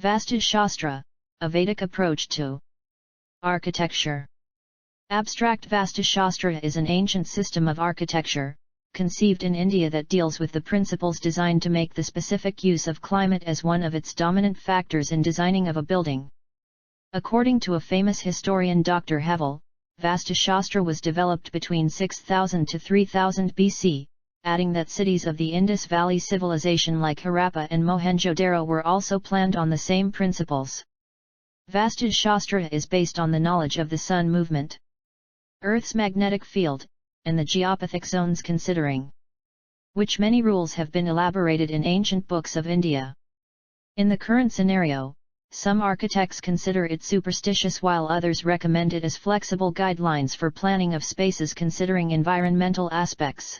Vastu Shastra, a Vedic approach to architecture. Abstract Vastu Shastra is an ancient system of architecture, conceived in India that deals with the principles designed to make the specific use of climate as one of its dominant factors in designing of a building. According to a famous historian Dr. Havell, Vastu Shastra was developed between 6000 to 3000 BC, adding that cities of the Indus Valley Civilization like Harappa and Mohenjo-Daro were also planned on the same principles. Vastu Shastra is based on the knowledge of the sun movement, Earth's magnetic field, and the Geopathic Zones, considering which many rules have been elaborated in ancient books of India. In the current scenario, some architects consider it superstitious while others recommend it as flexible guidelines for planning of spaces considering environmental aspects.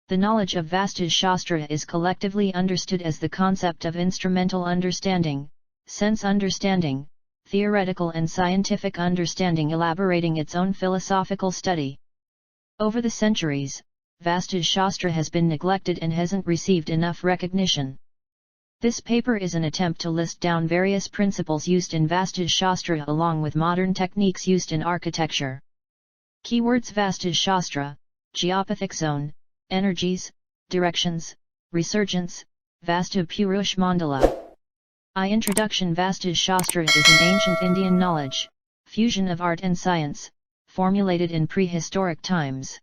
The knowledge of Vastu Shastra is collectively understood as the concept of instrumental understanding, sense understanding, theoretical and scientific understanding elaborating its own philosophical study. Over the centuries, Vastu Shastra has been neglected and hasn't received enough recognition. This paper is an attempt to list down various principles used in Vastu Shastra along with modern techniques used in architecture. Keywords: Vastu Shastra, Geopathic Zone, Energies, Directions, Resurgence, Vastu Purusha Mandala. Introduction. Vastu Shastra is an ancient Indian knowledge, fusion of art and science, formulated in prehistoric times.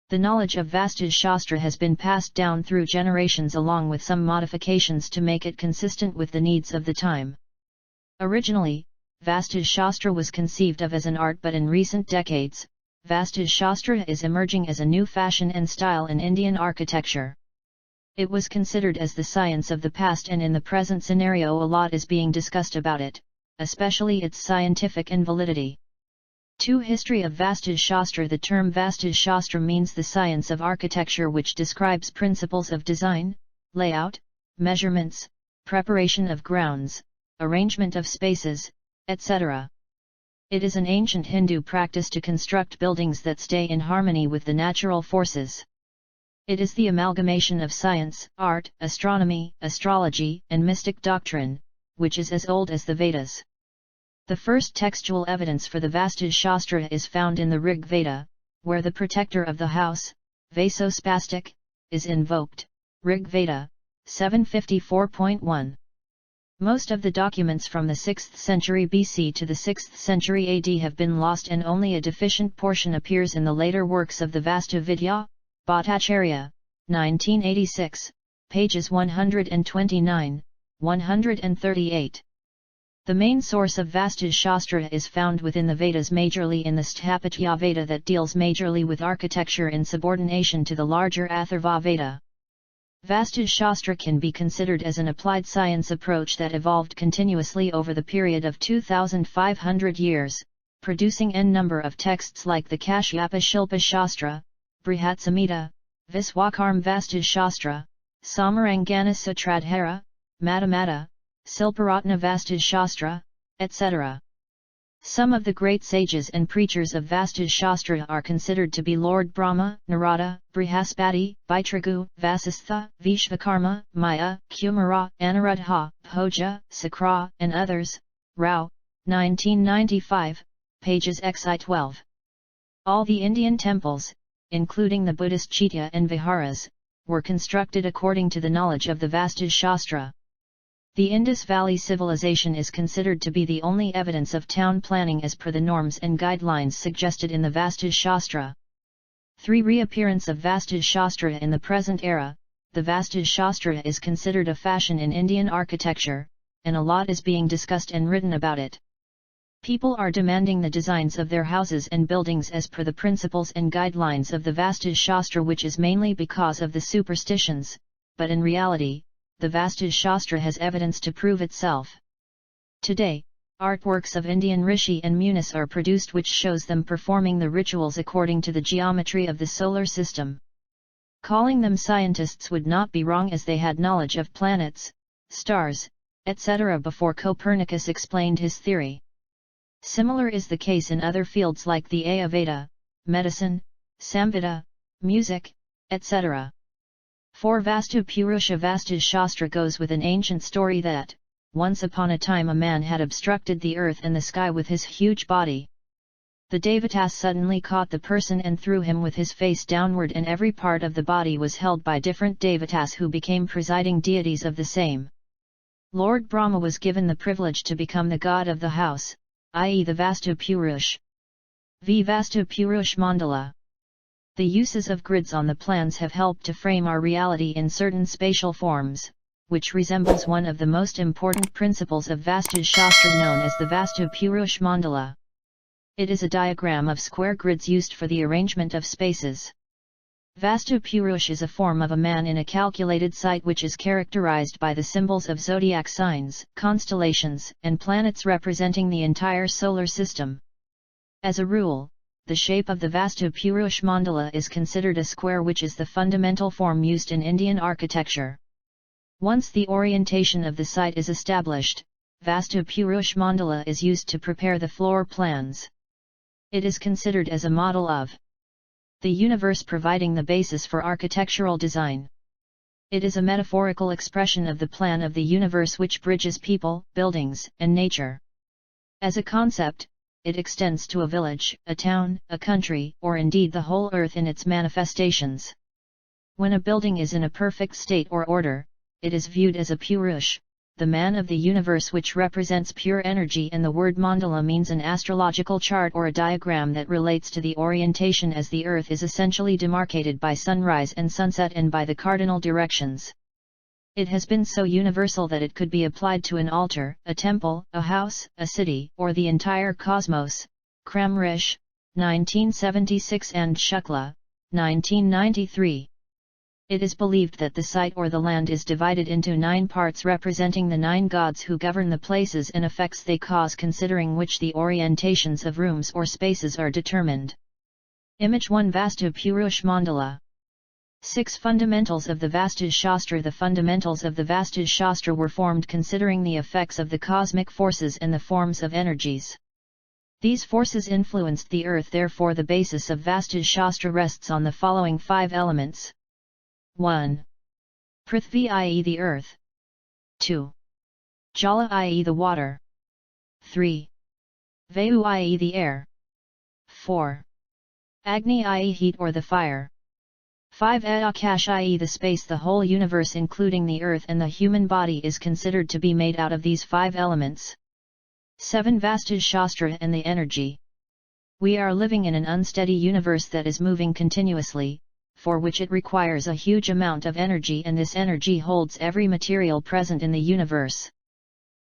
The knowledge of Vastu Shastra has been passed down through generations along with some modifications to make it consistent with the needs of the time. Originally, Vastu Shastra was conceived of as an art, but in recent decades, Vastu Shastra is emerging as a new fashion and style in Indian architecture. It was considered as the science of the past, and in the present scenario a lot is being discussed about it, especially its scientific invalidity. 2. History of Vastu Shastra. The term Vastu Shastra means the science of architecture which describes principles of design, layout, measurements, preparation of grounds, arrangement of spaces, etc. It is an ancient Hindu practice to construct buildings that stay in harmony with the natural forces. It is the amalgamation of science, art, astronomy, astrology, and mystic doctrine, which is as old as the Vedas. The first textual evidence for the Vastu Shastra is found in the Rig Veda, where the protector of the house, Vasospastic, is invoked, Rig Veda, 754.1. Most of the documents from the 6th century BC to the 6th century AD have been lost, and only a deficient portion appears in the later works of the Vastu Vidya, Bhattacharya, 1986, pages 129, 138. The main source of Vastu Shastra is found within the Vedas, majorly in the Sthapatya Veda that deals majorly with architecture in subordination to the larger Atharva Veda. Vastu Shastra can be considered as an applied science approach that evolved continuously over the period of 2,500 years, producing n number of texts like the Kashyapa Shilpa Shastra, Brihat Samhita, Viswakarma Vastu Shastra, Samarangana Sutradhara, Matamata, Silparatna Vastu Shastra, etc. Some of the great sages and preachers of Vastu Shastra are considered to be Lord Brahma, Narada, Brihaspati, Baitragu, Vasistha, Vishvakarma, Maya, Kumara, Anuruddha, Bhoja, Sakra, and others. Rao, 1995, pages xi 12. All the Indian temples, including the Buddhist Chaitya and Viharas, were constructed according to the knowledge of the Vastu Shastra. The Indus Valley Civilization is considered to be the only evidence of town planning as per the norms and guidelines suggested in the Vastu Shastra. 3. Reappearance of Vastu Shastra in the present era. The Vastu Shastra is considered a fashion in Indian architecture, and a lot is being discussed and written about it. People are demanding the designs of their houses and buildings as per the principles and guidelines of the Vastu Shastra, which is mainly because of the superstitions, but in reality, the Vastu Shastra has evidence to prove itself. Today, artworks of Indian rishi and munis are produced which shows them performing the rituals according to the geometry of the solar system. Calling them scientists would not be wrong, as they had knowledge of planets, stars, etc. before Copernicus explained his theory. Similar is the case in other fields like the Ayurveda, medicine, Samhita, music, etc. 4. Vastu Purusha. Vastu Shastra goes with an ancient story that, once upon a time a man had obstructed the earth and the sky with his huge body. The Devatas suddenly caught the person and threw him with his face downward, and every part of the body was held by different Devatas who became presiding deities of the same. Lord Brahma was given the privilege to become the god of the house, i.e. the Vastu Purusha. V. Vastu Purusha Mandala. The uses of grids on the plans have helped to frame our reality in certain spatial forms, which resembles one of the most important principles of Vastu Shastra known as the Vastu Purusha Mandala. It is a diagram of square grids used for the arrangement of spaces. Vastu Purusha is a form of a man in a calculated site which is characterized by the symbols of zodiac signs, constellations, and planets representing the entire solar system. As a rule, the shape of the Vastu Purusha Mandala is considered a square, which is the fundamental form used in Indian architecture. Once the orientation of the site is established, Vastu Purusha Mandala is used to prepare the floor plans. It is considered as a model of the universe, providing the basis for architectural design. It is a metaphorical expression of the plan of the universe which bridges people, buildings, and nature. As a concept, it extends to a village, a town, a country, or indeed the whole earth in its manifestations. When a building is in a perfect state or order, it is viewed as a Purush, the man of the universe, which represents pure energy, and the word mandala means an astrological chart or a diagram that relates to the orientation, as the earth is essentially demarcated by sunrise and sunset and by the cardinal directions. It has been so universal that it could be applied to an altar, a temple, a house, a city, or the entire cosmos. Kramrish, 1976 and Shukla, 1993. It is believed that the site or the land is divided into 9 parts representing the 9 gods who govern the places and effects they cause, considering which the orientations of rooms or spaces are determined. Image 1. Vastu Purusha Mandala. 6 Fundamentals of the Vastu Shastra. The fundamentals of the Vastu Shastra were formed considering the effects of the cosmic forces and the forms of energies. These forces influenced the earth, therefore the basis of Vastu Shastra rests on the following 5 elements. 1. Prithvi, i.e. the earth. 2. Jala, i.e. the water. 3. Vayu, i.e. the air. 4. Agni, i.e. heat or the fire. 5. Akash, i.e. the space. The whole universe, including the earth and the human body, is considered to be made out of these 5 elements. 7. Vastu Shastra and the energy. We are living in an unsteady universe that is moving continuously, for which it requires a huge amount of energy, and this energy holds every material present in the universe.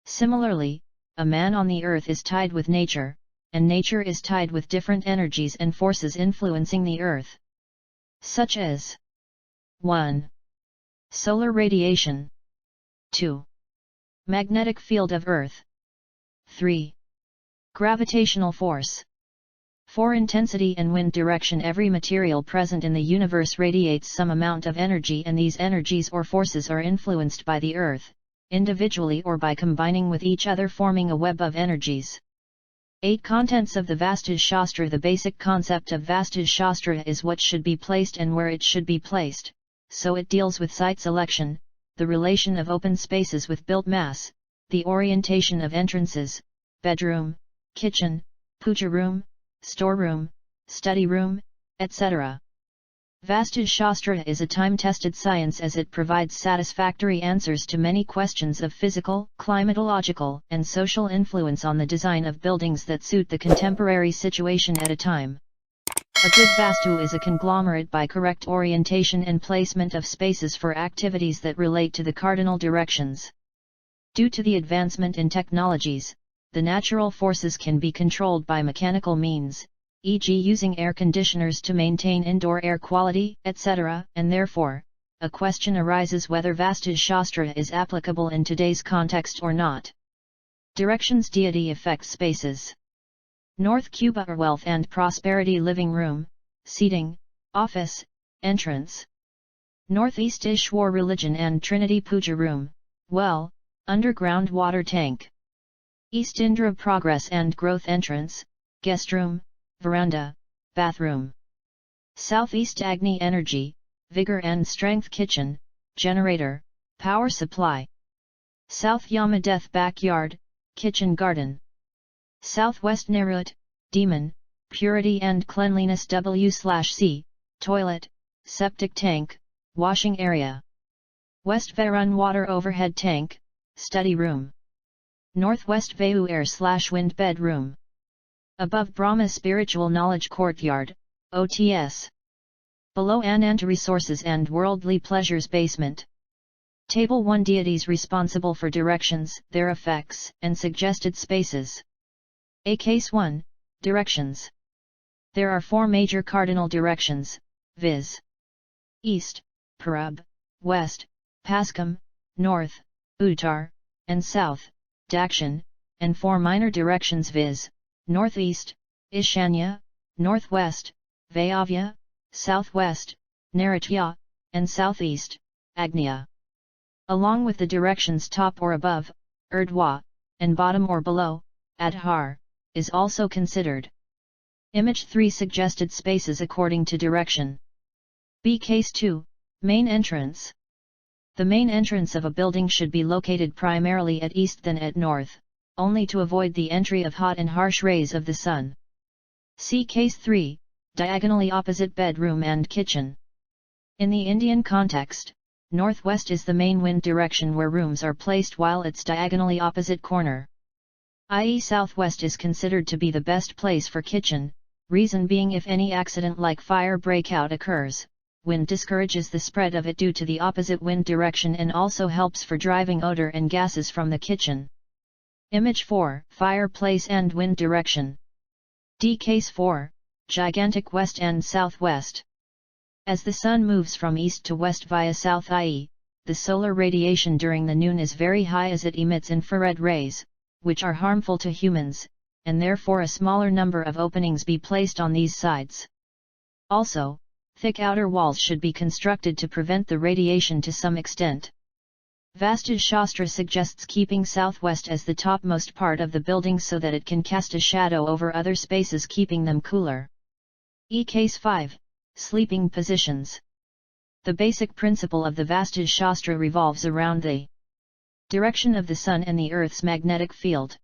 Similarly, a man on the earth is tied with nature, and nature is tied with different energies and forces influencing the earth, such as 1. Solar radiation. 2. Magnetic field of earth. 3. Gravitational force. 4. Intensity and wind direction. Every material present in the universe radiates some amount of energy, and these energies or forces are influenced by the earth, individually or by combining with each other, forming a web of energies. 8. Contents of the Vastu Shastra. The basic concept of Vastu Shastra is what should be placed and where it should be placed, so it deals with site selection, the relation of open spaces with built mass, the orientation of entrances, bedroom, kitchen, puja room, storeroom, study room, etc. Vastu Shastra is a time-tested science, as it provides satisfactory answers to many questions of physical, climatological, and social influence on the design of buildings that suit the contemporary situation at a time. A good Vastu is a conglomerate by correct orientation and placement of spaces for activities that relate to the cardinal directions. Due to the advancement in technologies, the natural forces can be controlled by mechanical means, e.g. using air conditioners to maintain indoor air quality, etc., and therefore, a question arises whether Vastu Shastra is applicable in today's context or not. Directions. Deity affects spaces. North Cuba or wealth and prosperity, living room, seating, office, entrance. Northeast Ishwar, religion and Trinity, puja room, well, underground water tank. East Indra, progress and growth, entrance, guest room, veranda, bathroom. Southeast Agni, energy, vigor and strength, kitchen, generator, power supply. South Yama Death Backyard, Kitchen Garden. Southwest Nerut, Demon, Purity and Cleanliness W/C, Toilet, Septic Tank, Washing Area. West Varun Water Overhead Tank, Study Room. Northwest Vayu Air/Wind Bedroom. Above Brahma Spiritual Knowledge Courtyard, OTS. Below Ananta Resources and Worldly Pleasures Basement. Table 1 Deities responsible for directions, their effects, and suggested spaces. A Case 1, Directions. There are 4 major cardinal directions, viz. East, Purub, West, Paschim, North, Uttar, and South, Dakshin, and 4 minor directions viz. Northeast, Ishanya, Northwest, Vayavya, Southwest, Naritya, and Southeast, Agnya. Along with the directions top or above, Urdhva, and bottom or below, Adhar, is also considered. Image 3 Suggested spaces according to direction. B Case 2, Main Entrance. The main entrance of a building should be located primarily at east than at north, only to avoid the entry of hot and harsh rays of the sun. See Case 3, Diagonally opposite bedroom and kitchen. In the Indian context, northwest is the main wind direction where rooms are placed while its diagonally opposite corner, i.e. southwest, is considered to be the best place for kitchen, reason being if any accident like fire breakout occurs, wind discourages the spread of it due to the opposite wind direction and also helps for driving odor and gases from the kitchen. Image 4 Fireplace and wind direction. D Case 4, Gigantic west and southwest. As the sun moves from east to west via south, i.e., the solar radiation during the noon is very high as it emits infrared rays, which are harmful to humans, and therefore a smaller number of openings be placed on these sides. Also, thick outer walls should be constructed to prevent the radiation to some extent. Vastu Shastra suggests keeping southwest as the topmost part of the building so that it can cast a shadow over other spaces, keeping them cooler. E Case 5, Sleeping Positions. The basic principle of the Vastu Shastra revolves around the direction of the sun and the earth's magnetic field.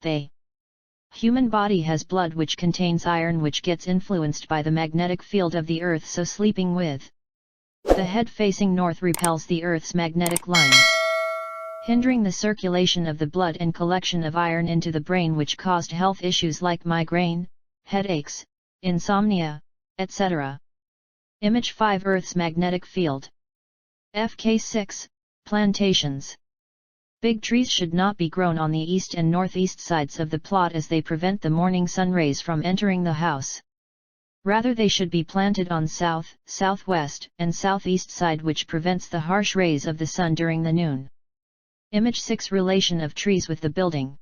The human body has blood which contains iron, which gets influenced by the magnetic field of the earth, so sleeping with the head facing north repels the earth's magnetic lines, hindering the circulation of the blood and collection of iron into the brain, which caused health issues like migraine, headaches, insomnia, etc. Image 5 Earth's magnetic field. FK 6, Plantations. Big trees should not be grown on the east and northeast sides of the plot as they prevent the morning sun rays from entering the house. Rather, they should be planted on south, southwest, and southeast side, which prevents the harsh rays of the sun during the noon. Image 6 Relation of trees with the building.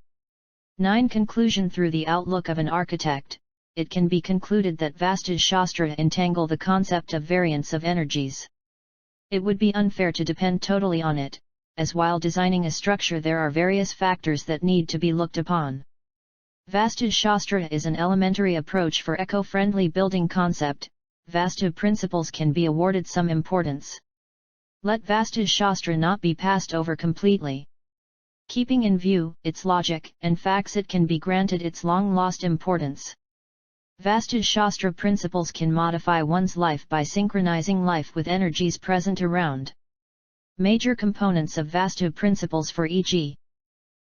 9 Conclusion. Through the outlook of an architect, it can be concluded that Vastu Shastra entangle the concept of variance of energies. It would be unfair to depend totally on it, as while designing a structure there are various factors that need to be looked upon. Vastu Shastra is an elementary approach for eco-friendly building concept. Vastu principles can be awarded some importance. Let Vastu Shastra not be passed over completely. Keeping in view its logic and facts, it can be granted its long-lost importance. Vastu Shastra principles can modify one's life by synchronizing life with energies present around. Major components of Vastu principles, for e.g.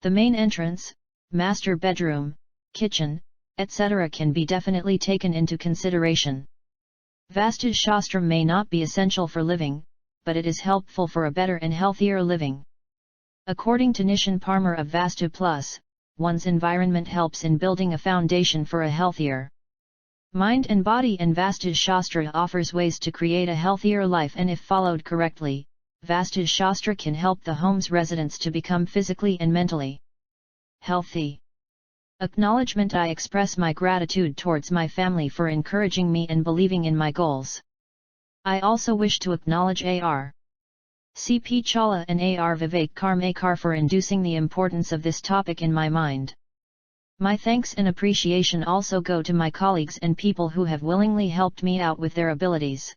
the main entrance, master bedroom, kitchen, etc. can be definitely taken into consideration. Vastu Shastra may not be essential for living, but it is helpful for a better and healthier living. According to Nishan Parmar of Vastu Plus, one's environment helps in building a foundation for a healthier mind and body, and Vastu Shastra offers ways to create a healthier life, and if followed correctly, Vastu Shastra can help the home's residents to become physically and mentally healthy. Acknowledgement. I express my gratitude towards my family for encouraging me and believing in my goals. I also wish to acknowledge A.R. C.P. Chawla and A.R. Vivek Karmakar for inducing the importance of this topic in my mind. My thanks and appreciation also go to my colleagues and people who have willingly helped me out with their abilities.